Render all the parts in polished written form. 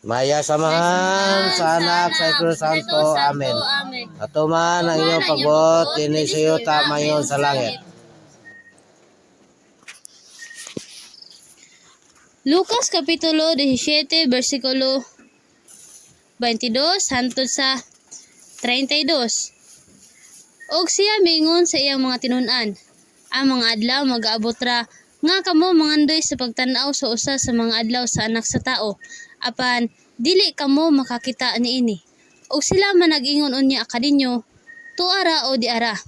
Maya samahan sa anak sa Espiritu Santo. Amen. Atuman ang iyong pagbuot, tinisiyo tama yun sa langit. Lucas Kapitulo 17, versikulo 22 hangtod sa 32. Og siya mingon sa iyang mga tinun-an, ang mga adlaw mag-aabot ra nga kamo mangandoy sa pagtan-aw sa usa sa mga adlaw sa anak sa tao, apan dili kamo makakita niini. Og sila man nag-ingon unya kadinyo, tuara o di ara.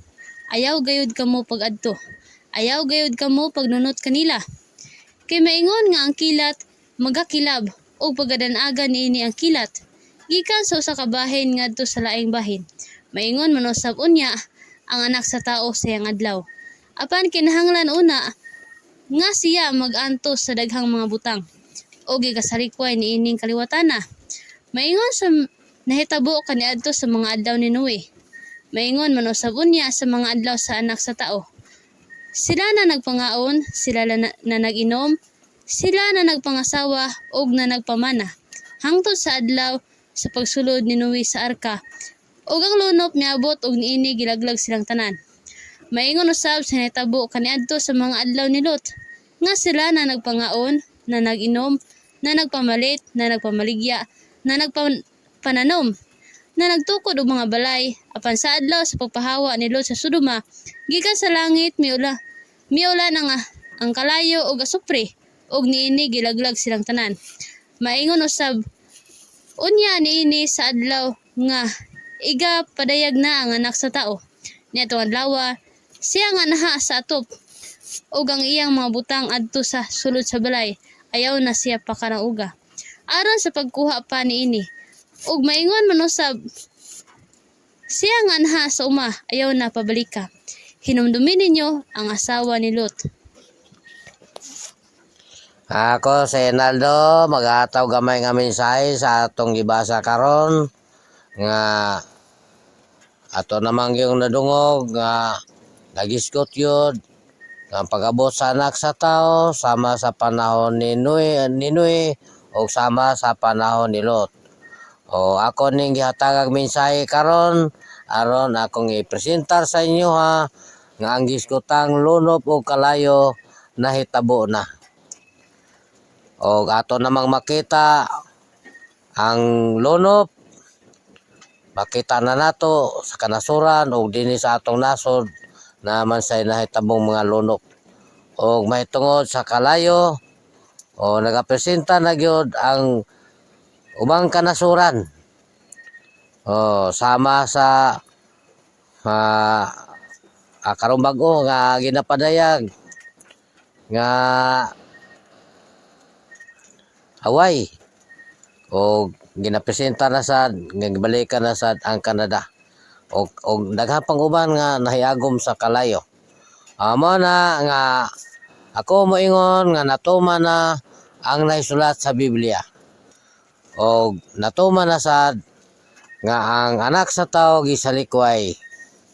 Ayaw gayud kamo pag-adto. Ayaw gayud kamo pagnunot kanila. Kay maingon nga ang kilat magakilab og pagadan-aga niini ang kilat gikan sa usa ka bahin ngadto sa laing bahin. Maingon man usab unya ang anak sa tao sa iyang adlaw. Apan kinahanglan una nga siya mag-antos sa daghang mga butang o gigasalikway niining kaliwatana. Maingon sa nahitabo kaniadto sa mga adlaw ni Noe. Maingon man usab unya sa mga adlaw sa anak sa tao. Sila na nagpangaon, sila na nag-inom, sila na nagpangasawa ug na nagpamana. Hangtod sa adlaw sa pagsulod ni Noe sa arka, ug ang lunop niabot ug niini gilaglag silang tanan. Maingon usab sa nahitabo kaniadto sa mga adlaw ni Lot, nga sila na nagpangaon, na nag-inom, na nagpamalit, na nagpamaligya, na nagpananom, na nagtukod og mga balay, apan sa adlaw sa pagpahawa ni Lot sa Sodoma, gikan sa langit miula ang kalayo ug asupre, ug niini gilaglag silang tanan. Maingon usab unya niini sa adlaw nga iga padayag na ang anak sa tao. Niadtong adlaw siya nga naha sa atop ug ang iyang mga butang adto sa sulod sa balay, ayaw na siya pakanauga aron sa pagkuha pa niini. Ug maingon man usab siya nga naha sa uma, ayaw na pabalika. Hinumdumi ninyo ang asawa ni Lot. Ako si Enaldo, mag-ataw gamay nga mensahe sa atong gibasa karon nga ato namang yung nadungog nga nagiskot yun nga pag-abot sa anak sa tao sama sa panahon ni Noe o sama sa panahon ni Lot. O ako ning gihatagag mensahe karon aron akong ipresentar sa inyo ha nga ang giskotang lunop o kalayo nahitabo na. O ato namang makita ang lunop, makita na nato sa kanasuran o dinhi sa atong nasod naman sa nahitabong mga lunop. O mahitungod sa kalayo o nagapresenta na gyud ang ubang kanasuran. O sama sa karong bag-o nga ginapadayag nga Hawaii o ginapresenta na sad nga gibalikan na sad ang Canada o daghang pang uban nga nahiagom sa kalayo. Amo na nga ako moingon nga natuman na ang naisulat sa Biblia o natuman na sad nga ang anak sa tao gisalikway.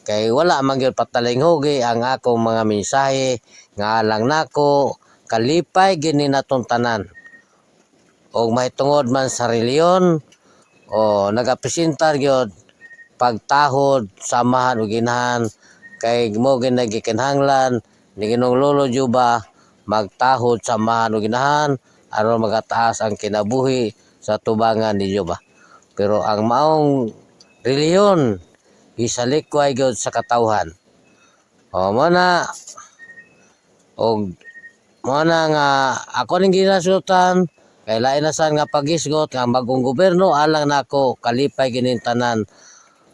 Kay wala man gyud patalinghogi ang akong mga mensahe nga alang nako kalipay gini natong tanan. Og mahitungod man sa reliyon o nagapresentar gyud pagtahod samahan ug ginahan kay mo ginagikinahanglan ni Ginoong Lolo Juba magtahod samahan ug ginahan aron magataas ang kinabuhi sa tubangan ni Juba. Pero ang maong reliyon isalikway gyud sa katawhan. O mo na nga ako ning ginasutan kay lain na sad nga pagisgot nga bagong gobyerno alang nako kalipay kining tanan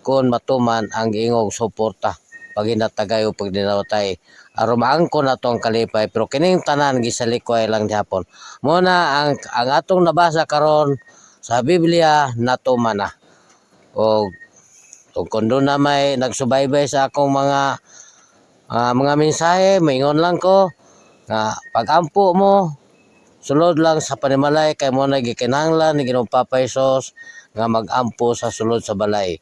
kun matuman ang ingong suporta pag inatagay o pag dinawatay aron maangkon nato ang kalipay. Pero kining tanan gisalikway lang gihapon. Mo na ang atong nabasa karon sa Biblia natuman na. O kung doon na may nagsubaybay sa akong mga mensahe, maingon lang ko nga pag-ampo mo, sulod lang sa panimalay kay mo na gikinahanglan ni Ginoong Papa Hesus nga mag-ampo sa sulod sa balay.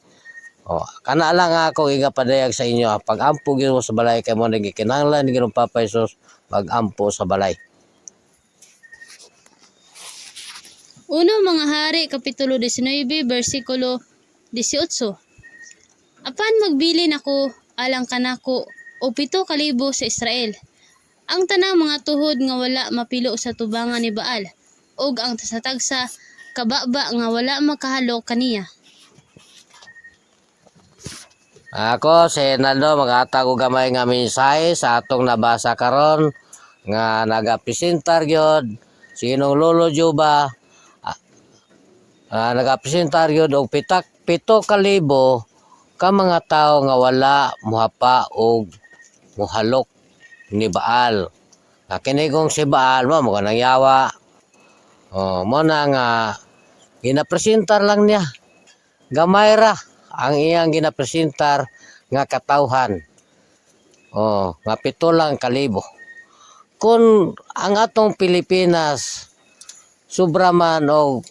O kana lang ako igapadayag sa inyo, pag-ampo gyud mo sa balay kay mo na gikinahanglan ni Ginoong Papa Hesus mag-ampo sa balay. Uno mga Hari, Kapitulo 19, versikulo 18. Apan magbilin ako, alang kanako, o 7,000 sa Israel. Ang tanang mga tuhod nga wala mapilo sa tubangan ni Baal, ug ang tasatagsa kababa nga wala makahalo kaniya. Ako, si Nando, mag-atag og gamay nga mensahe sa atong nabasa karon nga nagapresentar gyud sinong Lolo Juba, nagapresentar gyud og 7,000 ka mga tawo nga wala muhapa og muhalok ni Baal. Kini kong si Baal mo kanang yawa. Mo na nga ginapresentar lang niya. Gamay ra ang iyang ginapresentar nga katawhan. Nga 7,000. Kung ang atong Pilipinas sobra man og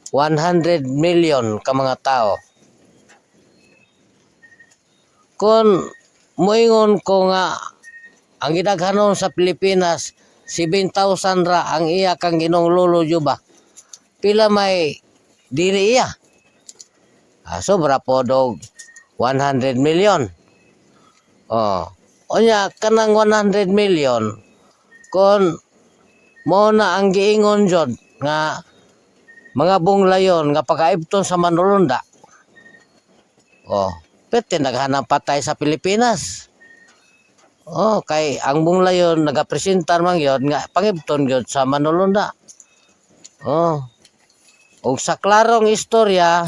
100 million ka mga tao. Kung moingon ko nga ang gidaghanon sa Pilipinas 7,000 ra ang iya kang Ginong Lolo Juba. Pila may dili iya? Sobra po dog 100 million. Onya kanang 100 million kon mo na ang giingon jud nga mga bunglayon nga pagaibton sa manulunda. Pwede naghanap patay sa Pilipinas. Kay ang bunglayon nagapresentar man gyud nga pangibton gyud sa manulunda. Ug sa klarong istorya,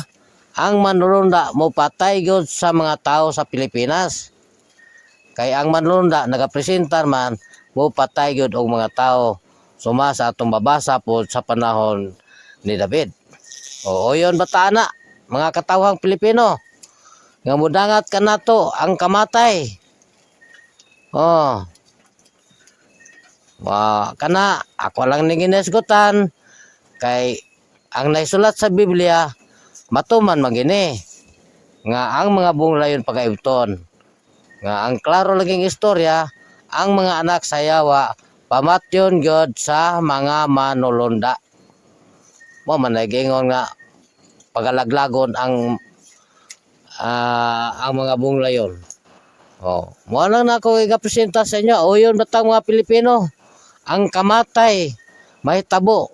ang manulunda mo patay gyud sa mga tao sa Pilipinas. Kay ang manulunda nagapresentar man mo patay gyud og mga tao suma sa atong babasa po sa panahon ni David. Oyon bata na mga katawhang Pilipino nga mudangat kanato ang kamatay. Kana ako lang ning ginesgutan kay ang naisulat sa Biblia matuman magini nga ang mga bunglayon pagaibton. Nga ang klaro laging istorya, ang mga anak sa yawa pamatyon gyud sa mga manulunda. Mo man nagingon nga pagalaglagon ang mga bunglayon. Mo lang na ako igapresenta sa inyo. Yun batang mga Pilipino, ang kamatay mahitabo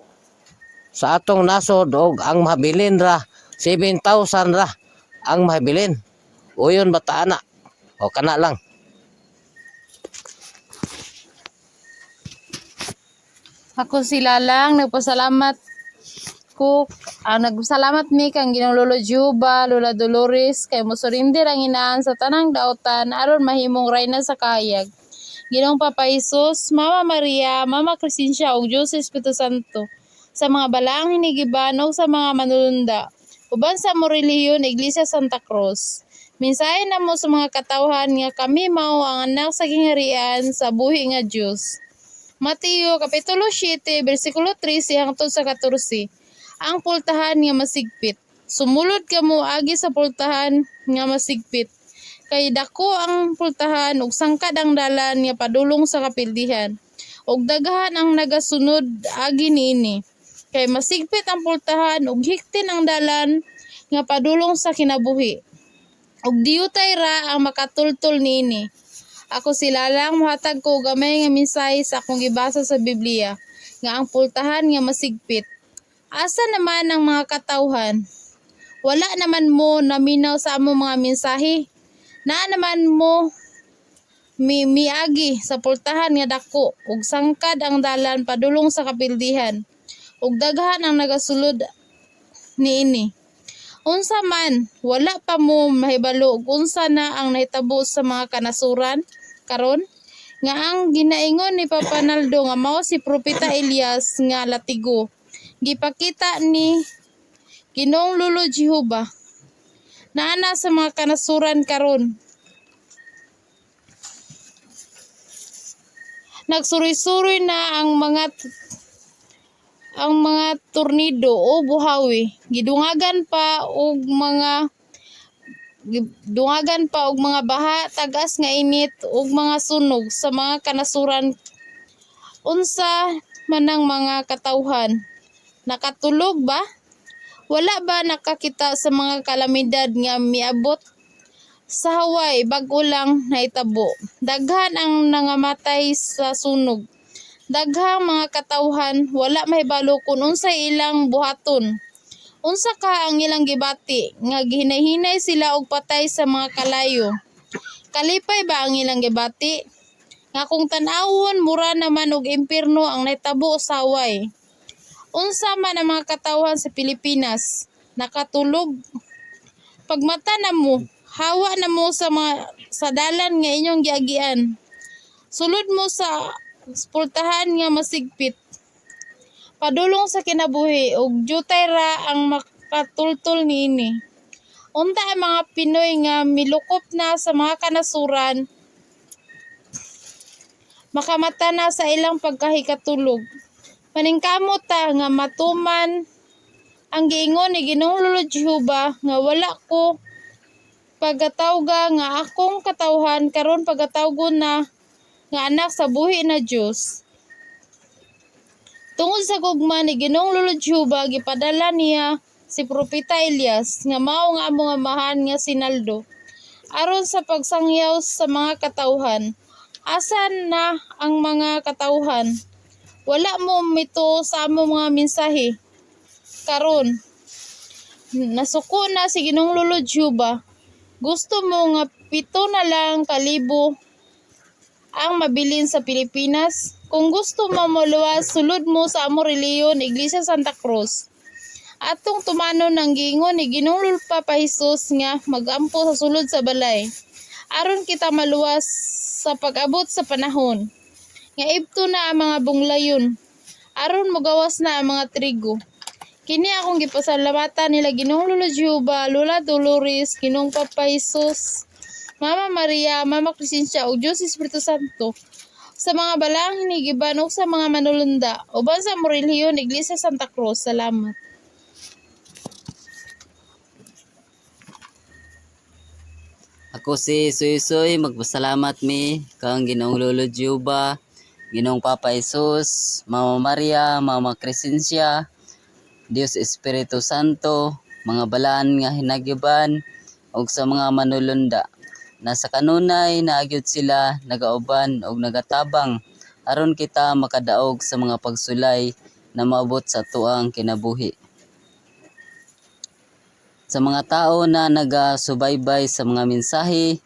sa atong nasod og ang mahabilin ra 7,000 ra ang mahabilin. Yun bata na. Kana lang. Ako sila lang, nagpasalamat nagpasalamat mi kang Ginong Lolo Juba, Lola Dolores, kay mosurindir ang inaan sa tanang daotan aron mahimong reyna sa kayag. Ginong Papa Jesus, Mama Maria, Mama Crescencia ug Diyos Espiritu Santo, sa mga balaang hinigiban ug sa mga manulunda, uban sa mo relihiyon Iglesia Santa Cruz. Mensahe namo sa mga katawhan nga kami mao ang anak sa gingharian sa buhi nga Dios. Mateo Kapitulo 7, versikulo 13 hangtod sa 14. Ang pultahan nga masigpit. Sumulod kamo agi sa pultahan nga masigpit. Kay dako ang pultahan ug sangkad ang dalan nga padulong sa kapildihan. Ug daghan ang nagasunod agi niini. Kay masigpit ang pultahan ug hiktin ang dalan nga padulong sa kinabuhi. Ug diyutay ra ang makatultol niini. Ako sila lang mohatag ko gamay nga mensahe sa akong gibasa sa Biblia nga ang pultahan nga masigpit. Asa naman ang mga katawhan? Wala naman mo naminaw sa among mga mensahe. Naa naman mo miagi sa pultahan nga dako ug sangkad ang dalan padulong sa kapildihan. Ug daghan ang nagasulod niini. Unsa man, wala pa mo mahibalo ug unsa na ang nahitabo sa mga kanasuran karon nga ang ginaingon ni Papa Naldo nga mao si Propeta Elias nga latigo. Gipakita ni Ginong Lolo Jehova naana sa mga kanasuran karon. Nagsuri-suri na ang mga tornado o buhawi. Gidungagan pa og mga baha, tagas nga init ug mga sunog sa mga kanasuran. Unsa man ang mga katawhan Nakatulog ba? Wala ba nakakita sa mga kalamidad nga miabot? Sa Hawaii, bago lang naitabo. Daghan ang nangamatay sa sunog. Daghang mga katawhan, wala mahibalo kung unsay ilang buhaton. Unsa ka ang ilang gibati, nga gihinay-hinay sila og patay sa mga kalayo. Kalipay ba ang ilang gibati? Nga kung tan-awon, mura naman og impierno ang naitabo sa Hawaii. Unsa man ang mga katawhan sa Pilipinas, nakatulog. Pagmata na mo, hawa na mo sa dalan nga inyong giagian. Sulod mo sa pultahan nga masigpit. Padulong sa kinabuhi ug jutay ra ang makatultol niini. Unta ang mga Pinoy nga milukop na sa mga kanasuran, makamata na sa ilang pagkahikatulog. Paningkamot ta nga matuman ang giingon ni Ginoong Lolo Jehova nga wala ko pagatawga nga akong katawhan karon pagatawgon na nga anak sa buhi na Dios. Tungod sa gugma ni Ginoong Lolo Jehova, gipadala niya si Propeta Elias nga mao nga among amahan nga sinaldo aron sa pagsangyaw sa mga katawhan. Asan na ang mga katawhan? Wala mo mito sa among mga mensahe. Karon, nasuko na si Ginoong Lolo Jehova. Gusto mo nga 7 na lang kalibo ang mabilin sa Pilipinas? Kung gusto mo maluwas, sulod mo sa among reliyon, Iglesia Santa Cruz. Atong tumano ng gingon ni Ginoong Lolo Papa Jesus nga magampo sa sulod sa balay. Aron kita maluwas sa pag-abot sa panahon. Nga ibto na ang mga bunglayon. Aron magawas na ang mga trigo. Kini akong gipasalamatan nila Ginoong Lolo Jehova, Lola Dolores, Ginoong Papa Jesus, Mama Maria, Mama Crescencia, ug Diyos Espiritu Santo. Sa mga balangin ni giban ug sa mga manulunda, uban sa relihiyon Iglesia Santa Cruz. Salamat. Ako si Suy, magpasalamat mi kang Ginoong Lolo Jehova, Ginoong Papa Jesus, Mama Maria, Mama Crescencia, Dios Espiritu Santo, mga balaan nga hinagiban, ug sa mga manulunda. Nasa kanunay naagyod sila nagauban ug nagatabang aron kita makadaog sa mga pagsulay na maabot sa tuang kinabuhi. Sa mga tao na nagasubaybay sa mga mensahe,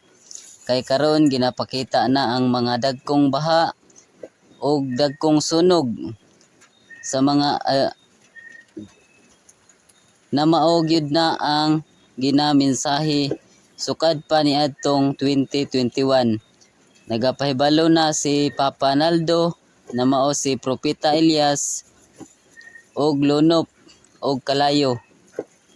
kay karon ginapakita na ang mga dagkong baha o dagkong sunog sa mga na maogyod na ang ginamensahe sukad pa ni adtong 2021. Nagapahibalo na si Papa Naldo na mao si Propeta Elias og lunop og kalayo.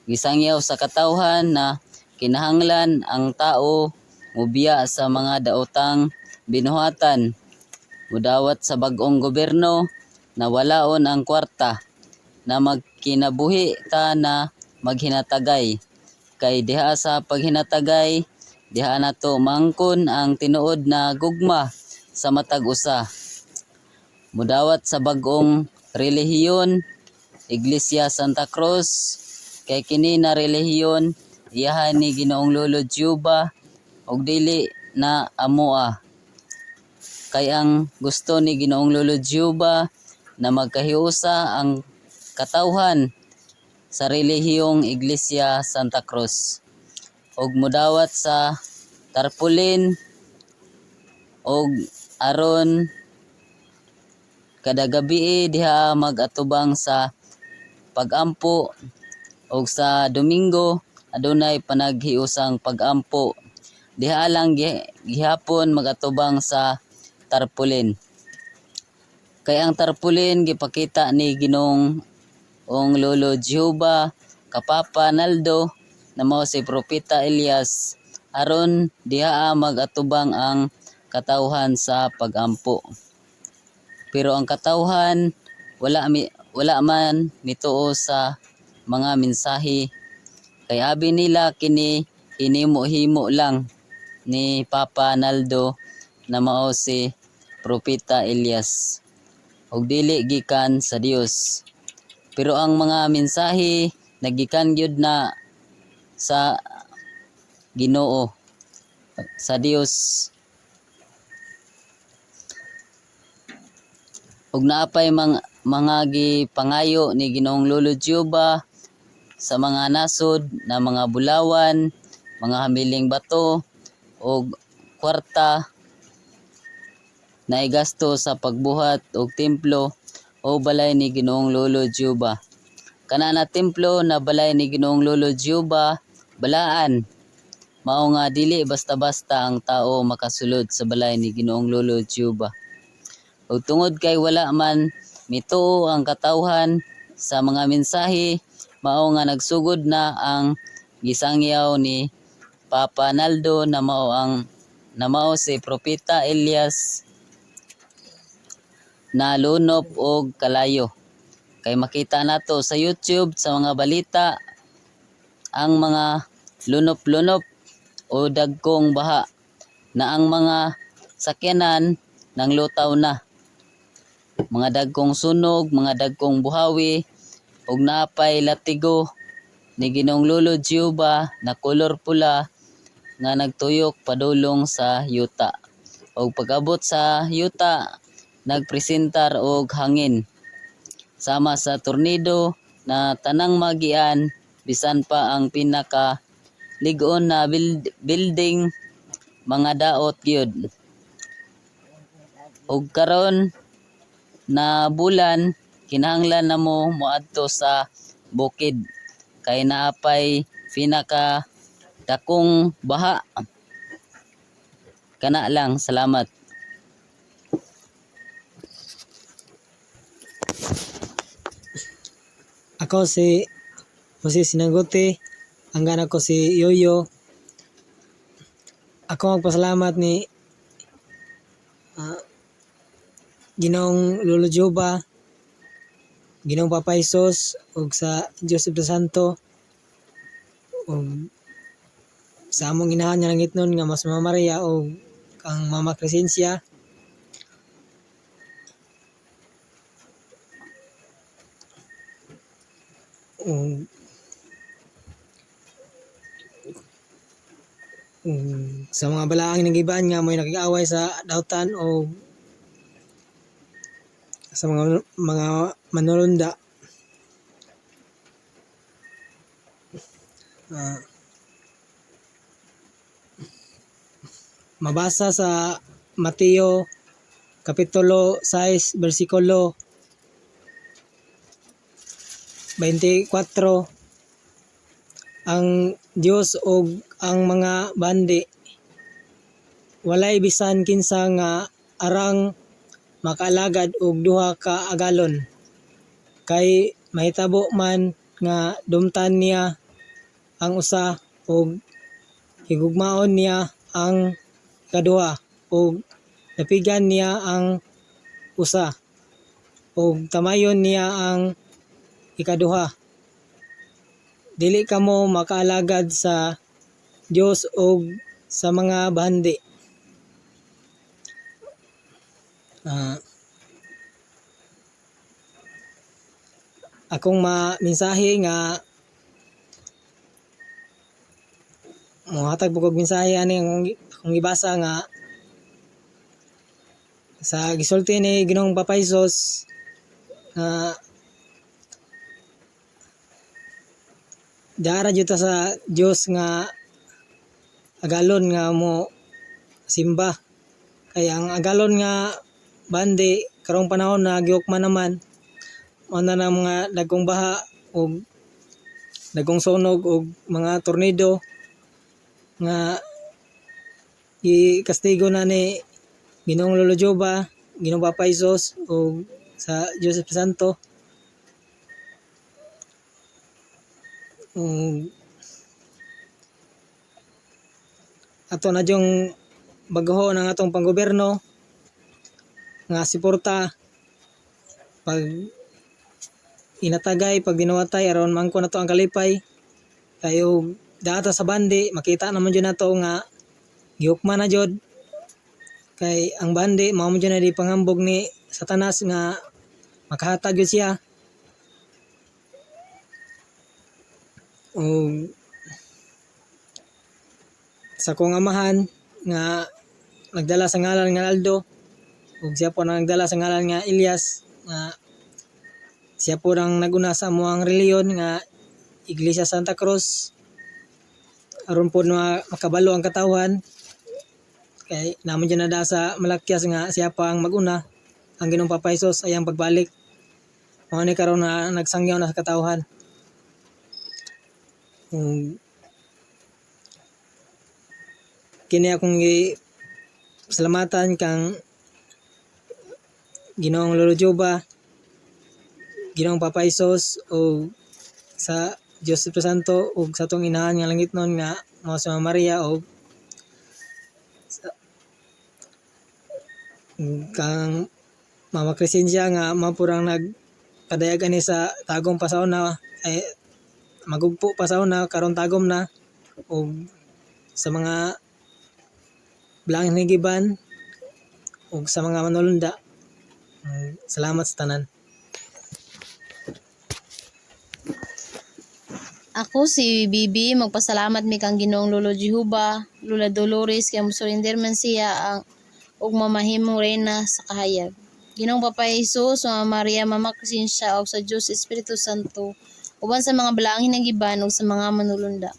Gisangyaw sa katawhan na kinahanglan ang tao mubiya sa mga daotang binuhatan. Mudawat sa bag-ong gobyerno na walaon ang kwarta na magkinabuhi ta na maghinatagay. Kay diha sa paghinatagay, diha nato mangkon ang tinuod na gugma sa matag usa. Mudawat sa bag-ong relihiyon, Iglesia Santa Cruz, kay kini na relihiyon iyahan ni Ginoong Lolo Jehova og dili na amoa. Kay ang gusto ni Ginoong Lolo Jehova na magkahiusa ang katawhan sa relihiyong Iglesia Santa Cruz og mudawat sa tarpulin og aron kada gabi diha magatubang sa pagampo og sa Domingo adunay panaghiusang pagampo. Diha lang gihapon magatubang sa tarpulin. Kay ang tarpulin gipakita ni Ginoong Lolo Jehova kapapa Naldo na mao si Propeta Elias aron diha magatubang ang katawhan sa pagampo. Pero ang katawhan wala man mituo sa mga mensahe kay abi nila kini hinimo-himo lang ni Papa Naldo na mao si Propeta Elias ug dili gikan sa Dios. Pero ang mga mensahe nagikan gyud na sa Ginoo, sa Dios. Ug naapay mga gipangayo ni Ginoong Lolo Giuba sa mga nasod na mga bulawan, mga hamiling bato ug kwarta na igasto sa pagbuhat og templo o balay ni Ginoong Lolo Giuba. Kana na templo na balay ni Ginoong Lolo Giuba, balaan mao nga dili basta-basta ang tao makasulod sa balay ni Ginoong Lolo Giuba. Ug tungod kay wala man mituo ang katawhan sa mga mensahe, mao nga nagsugod na ang gisangyaw ni Papa Naldo na mao si Propeta Elias na lunop og kalayo. Kay makita nato sa YouTube sa mga balita ang mga lunop-lunop o dagkong baha na ang mga sakyanan nang lutaw na. Mga dagkong sunog, mga dagkong buhawi ug napay latigo ni Ginoong Lolo Giuba na kolor pula nga nagtuyok padulong sa yuta. Ug pag-abot sa yuta, nagpresentar og hangin sama sa tornado na tanang magian bisan pa ang pinaka lig-on na building mga daot gyud. Ug karon na bulan kinahanglan namo moadto sa bukid kay naapay pinaka dakong baha. Kana lang, salamat. Ako si Jose Sinagote, ang gana ko si Yoyo. Ako magpasalamat ni Ginoong Lolo Giuba, Ginoong Papa Jesus, ug sa Joseph dos Santo, ug sa among inahan nga nangitnon nga mas Mama Maria ug ang Mama Crescencia. Sa mga balaang nagibaan nga mo'y nakikaaway sa dautan o sa mga manulunda. Mabasa sa Mateo Kapitulo 6 versikulo 24, ang Dios ug ang mga bandi walay bisan kinsa nga arang makaalagad og duha ka agalon, kay mahitabo man nga dumtan niya ang usa ug higugmaon niya ang kaduha ug napigan niya ang usa ug tamayon niya ang ikaduha. Dili kamo makaalagad sa Dios ug sa mga bandi. Akong mensahe nga mohatag po kog mensahe ani akong gibasa nga sa gisulti ni Ginoong Papa Jesus na dara jud ta sa Dios nga agalon nga mo simba. Kaya ang agalon nga bandi karong panahon na giukman naman ana na mga dagkong baha ug dagkong sunog ug mga tornado nga i-kastigo na ni Ginoong Lolo Giuba, Ginoong Papa Jesus ug sa Joseph Santo. Ato na jong bagaho ng atong panggobyerno nga suporta pag inatagay, pag dinawatay aron mangko nato ang kalipay tayo data sa bandi. Makita naman dyan nato nga giukman na jud kay ang bandi mao mo dyan na di pangambog ni Satanas nga makahatag yun siya. ug sa kong amahan nga nagdala sa ngalan nga Aldo, ug siya po ang nagdala sa ngalan nga Elias, nga siya po ang naguna sa amuang reliyon nga Iglesia Santa Cruz, aron po na makabalo ang katawhan. Kay naman dyan na sa malakyas nga siya pa ang maguna, ang Ginoong Papa Hesus ay ang pagbalik. Mga ni karon na nagsangyaw na sa katawhan. Kini akong salamatan kang Ginoong Lolo Juba, Ginoong Papa Hesus, o sa Diyos Espiritu Santo, o sa tong inahan nga langit nun nga mga sa Maria, o kang Mama Crescencia nga mapurang nagpadayagan ni sa tagong pasaw na magugpo pasaw na karon tagom na, o sa mga bilangin ng giban o sa mga manulunda. Salamat sa tanan. Ako si Bibi, magpasalamat mi kang Ginoong Lolo Jehovah, Lola Dolores, kay musurinder man siya ang ug mamahimong reyna sa kahayag. Ginoong Papa Hesus, Mama Maria, Mama Crescencia, ug sa Dios Espiritu Santo, uban sa mga balaanghin ng giban ug sa mga manulunda.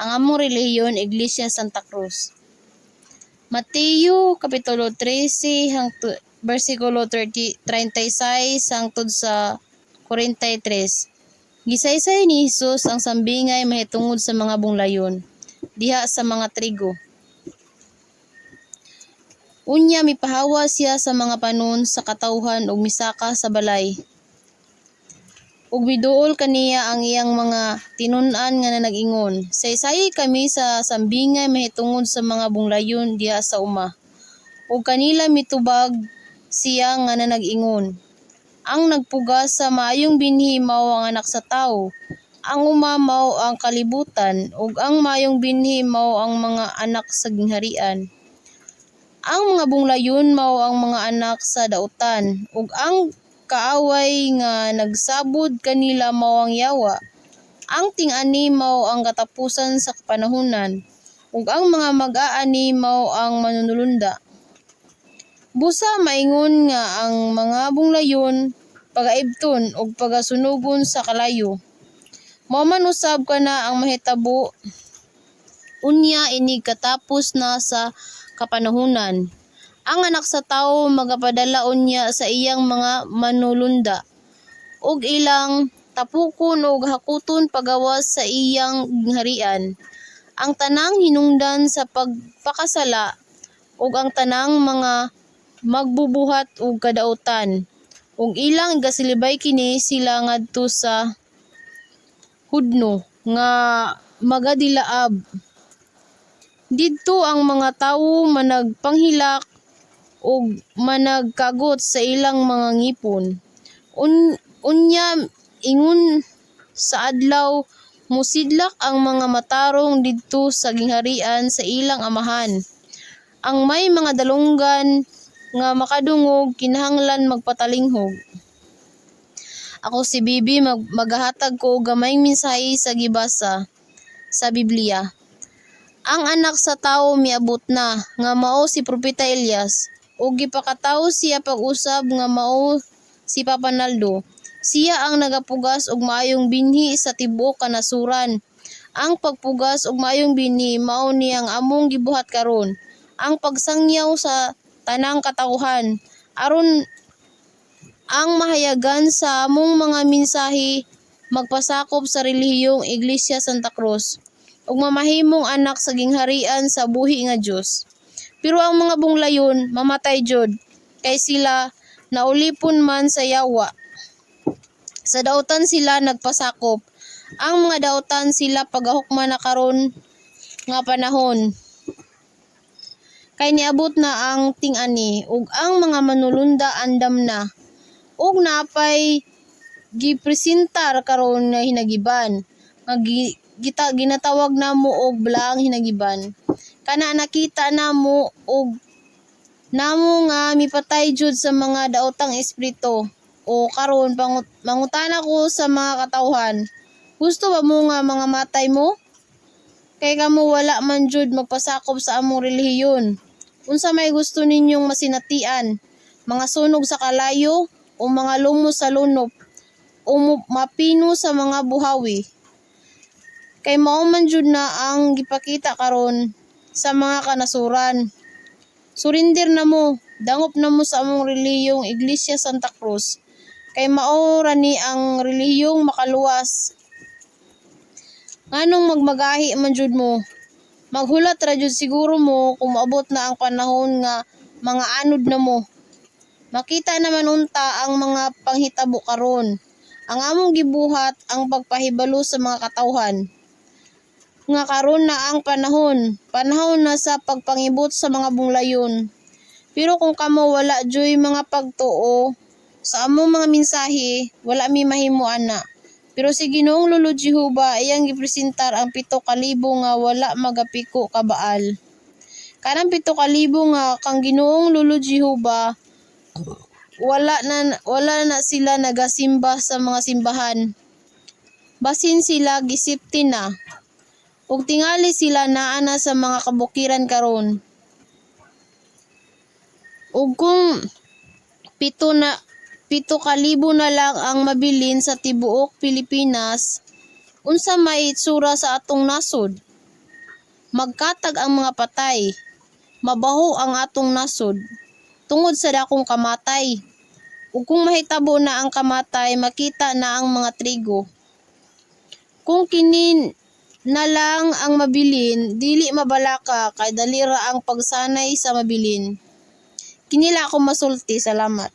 Ang among relihiyon, Iglesia Santa Cruz. Mateo kapitulo 13 versikulo 36 hangtod sa 43. Gisaysay ni Hesus ang sambingay mahitungod sa mga bunglayon diha sa mga trigo. Unya mipahawa siya sa mga panon sa katawhan ug misaka sa balay. Ug miduol kaniya ang iyang mga tinun-an nga nag-ingon, saysay kami sa sambingay mahitungod sa mga bunglayon diha sa uma. Ug kanila mitubag siya nga nag-ingon, ang nagpugas sa maayong binhi mao ang anak sa tawo. Ang uma mao ang kalibutan ug ang maayong binhi mao ang mga anak sa gingharian. Ang mga bunglayon mao ang mga anak sa dautan ug ang kaaway nga nagsabod kanila mao ang yawa. Ang ting-ani mao ang katapusan sa kapanahunan ug ang mga mag-aani mao ang manunulunda. Busa maingon nga ang mga bunglayon pagaibton ug pagasunugon sa kalayo. Mao man usab kana ang mahitabo unya ini katapos na sa kapanahunan. Ang anak sa tawo magapadala unya sa iyang mga manulunda ug ilang tapukon ug hakuton pagawas sa iyang harian. Ang tanang hinungdan sa pagpakasala ug ang tanang mga magbubuhat og kadautan ug ilang igasilibay kini sila ngadto sa hudno nga magadilaab. Didto ang mga tawo managpanghilak ug managkagot sa ilang mga ngipon. Unya ingon sa adlaw musidlak ang mga matarong didto sa gingharian sa ilang amahan. Ang may mga dalunggan nga makadungog kinahanglan magpatalinghog. Ako si Bibi, maghahatag ko gamayng mensahe sa gibasa sa Biblia. Ang anak sa tawo miabot na nga mao si propeta Elias ug gipakatawo siya pag-usab nga mao si Papa Naldo. Siya ang nagapugas og maayong binhi sa tibuok kanasuran. Ang pagpugas og maayong binhi mao ni ang among gibuhat karon. Ang pagsangyaw sa tanang katawhan aron ang mahayagan sa among mga mensahe magpasakop sa relihiyong Iglesia Santa Cruz ug mamahimong anak sa gingharian sa buhi nga Dios. Pero ang mga bunglayon mamatay jud kay sila naulipon man sa yawa. Sa dautan sila nagpasakop. Ang mga dautan sila pagahukman na karon nga panahon. Kay niabot na ang ting-ani ug ang mga manulunda andam na. Ug napay gipresentar karon nga hinagiban nga ginatawag namo og balaang hinagiban. Kana nakita namo og namo nga mipatay jud sa mga daotang espiritu. O karon mangutana ko sa mga katawhan, Gusto ba mo nga mga matay mo? Kay kamo wala man jud magpasakop sa among relihiyon. Unsa may gusto ninyong masinatian? Mga sunog sa kalayo o mga lumos sa lunop o mapino sa mga buhawi? Kay mao man jud na ang gipakita karon sa mga kanasuran. Surinder na mo, dangop na mo sa among relihiyong Iglesia Santa Cruz. Kay mao ra ni ang relihiyong makaluwas. Nganong magmagahi man jud mo? Maghulat ra jud siguro mo kung maabot na ang panahon nga mga anod na mo. Makita naman unta ang mga panghitabo karon. Ang among gibuhat ang pagpahibalo sa mga katawhan. Nga karon na ang panahon na sa pagpangibot sa mga bunglayon. Pero kung kamo wala joy mga pagtuo sa among mga mensahe, wala mi mahimo ana. Pero si Ginoong Lolo Jehova iyang gipresentar ang 7,000 nga wala magapiko ka Baal. Kanang 7,000 nga kang Ginoong Lolo Jehova wala na sila nagasimba sa mga simbahan. Basin sila gisipti na. Ug tingali sila naa na sa mga kabukiran karon. Ug kung 7,000 na lang ang mabilin sa tibuok Pilipinas, unsa may itsura sa atong nasod? Magkatag ang mga patay, mabaho ang atong nasod, tungod sa dakong kamatay. Ug kung mahitabo na ang kamatay, makita na ang mga trigo. Kung kini na lang ang mabilin, dili mabalaka kay dalira ang pagsanay sa mabilin. Kinila ako masulti, salamat.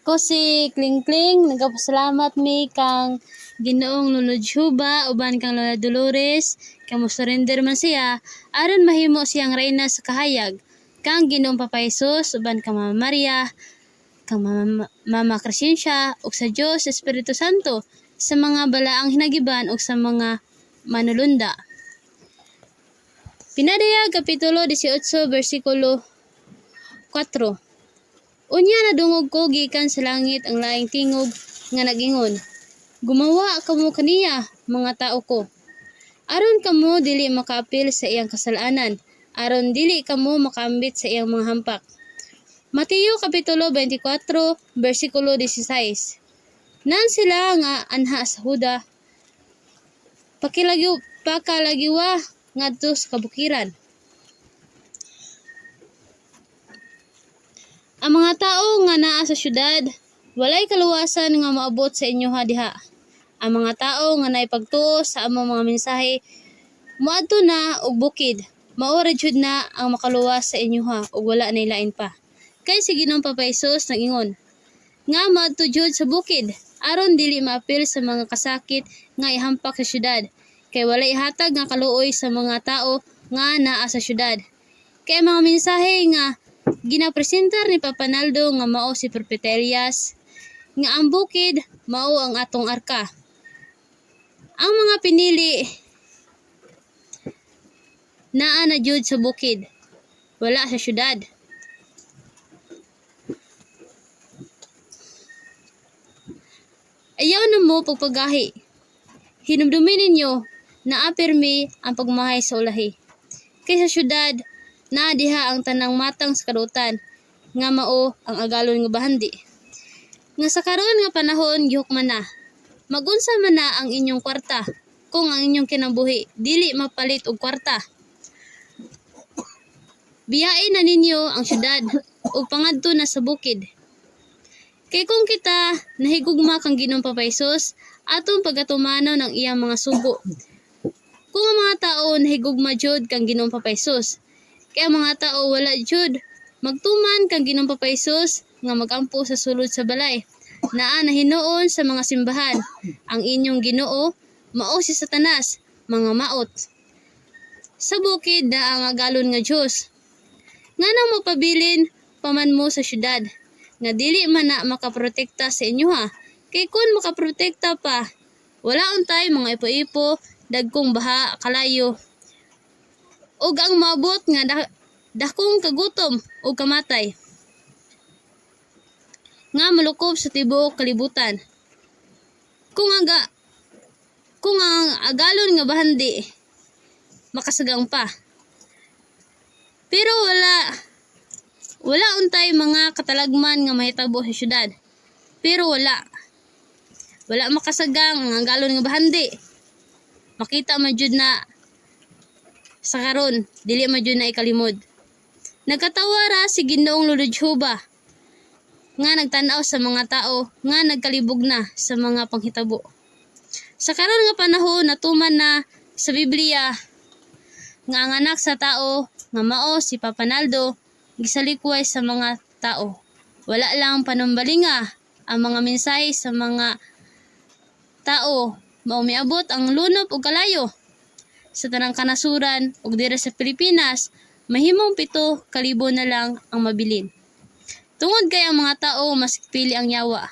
Ako si Kling Kling, nagapasalamat mi kang Ginoong Lolo Jehova uban kang Lola Dolores, kang surrender man siya aron mahimo siyang reyna sa kahayag. Kang Ginoong Papa Jesus uban kang Mama Maria, kang Mama Crescencia ug sa Dios Espiritu Santo, sa mga balaang hinagiban ug sa mga manulunda. Pinadaya Kapitulo 18 versikulo 4. Unya nadungog ko gikan sa langit ang laing tingog nga nagingon, gumawa kamo kaniya, mga tao ko. Aron kamo dili makaapil sa iyang kasalanan, aron dili kamo makaambit sa iyang mga hampak. Mateo Kapitulo 24 versikulo 16. Nan sila nga anha sa Huda, pakalagiwa ngadto sa kabukiran. Ang mga tao nga naa sa syudad, walay kaluwasan nga maabot sa inyo diha. Ang mga tao nga naipagtuo sa among mga mensahe, moadto na og bukid, mao ra jud na ang makaluwas sa inyo ug wala nay lain pa. Kay si Ginoong Papa Jesus nag-ingon, nga moadto jud sa bukid, aron dili maapil sa mga kasakit nga ihampak sa syudad, kay walay ihatag nga kaluoy sa mga tao nga naa sa syudad. Kay mga mensahe nga ginapresentar ni Papa Naldo nga mao si Propetelias, nga ang bukid mao ang atong arka. Ang mga pinili naa na jud sa bukid, wala sa syudad. Ayaw na mo pagpagahi. Hinumdumin ninyo na apirmi ang pagmahay sa ulahi. Kay sa syudad, naa diha ang tanang matang sa kadutan, nga mao ang agalon nga bahandi. Nga sa karon nga panahon gihukman na. Magunsa man na ang inyong kwarta, kung ang inyong kinabuhi dili mapalit og kwarta. Biyain na ninyo ang syudad ug pangadto na sa bukid. Kay kung kita nahigugma kang Ginoong Papa Jesus, atong pagatumano ng iyang mga sugo. Kung ang mga tao nahigugma jud kang Ginoong Papa Jesus, kaya mga tao wala jud magtuman kang Ginoong Papa Jesus nga magampo sa sulod sa balay. Naa nahinuon sa mga simbahan, ang inyong Ginoo mao si Satanas, mga maot. Sa bukid na ang agalon nga Dios. Nganong mapabilin paman mo sa syudad, nga dili man na makaprotekta sa inyo ha. Kay kun makaprotekta pa, wala untay mga ipo-ipo, dagkong baha, kalayo. Ug ang maabot nga dakong kagutom o kamatay nga malukob sa tibuok kalibutan. Kung ang agalon nga bahandi makasagang pa. Pero wala untay mga katalagman nga mahitabo sa syudad. Pero wala makasagang ang agalon nga bahandi. Makita man jud na sa karon, dili man jud na ikalimod. Nagkatawara si Ginoong Lolo Jehova nga nagtan-aw sa mga tao nga nagkalibog na sa mga panghitabo. Sa karon nga panahon natuman na sa Biblia nga ang anak sa tao nga mao si Papa Naldo gisalikway sa mga tao. Wala lang panumbalinga ang mga mensahe sa mga tao mao miabot ang lunop ug kalayo. Sa tanang kanasuran ug dira sa Pilipinas, mahimong 7,000 na lang ang mabilin. Tungod kay ang mga tao masikpili ang yawa.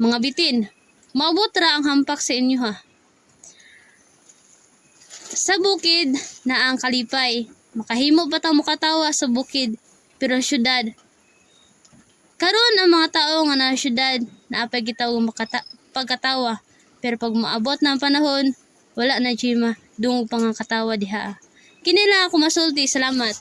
Mga bitin, maabot ra ang hampak sa inyo ha. Sa bukid na ang kalipay, makahimo ba tang mukatawa sa bukid, pero syudad. Karon ang mga tao nga na syudad naapay gitaw pagkatawa, pero pag maabot na ang panahon, wala na jima dungog pang katawa diha. Kini lang ako masulti, salamat.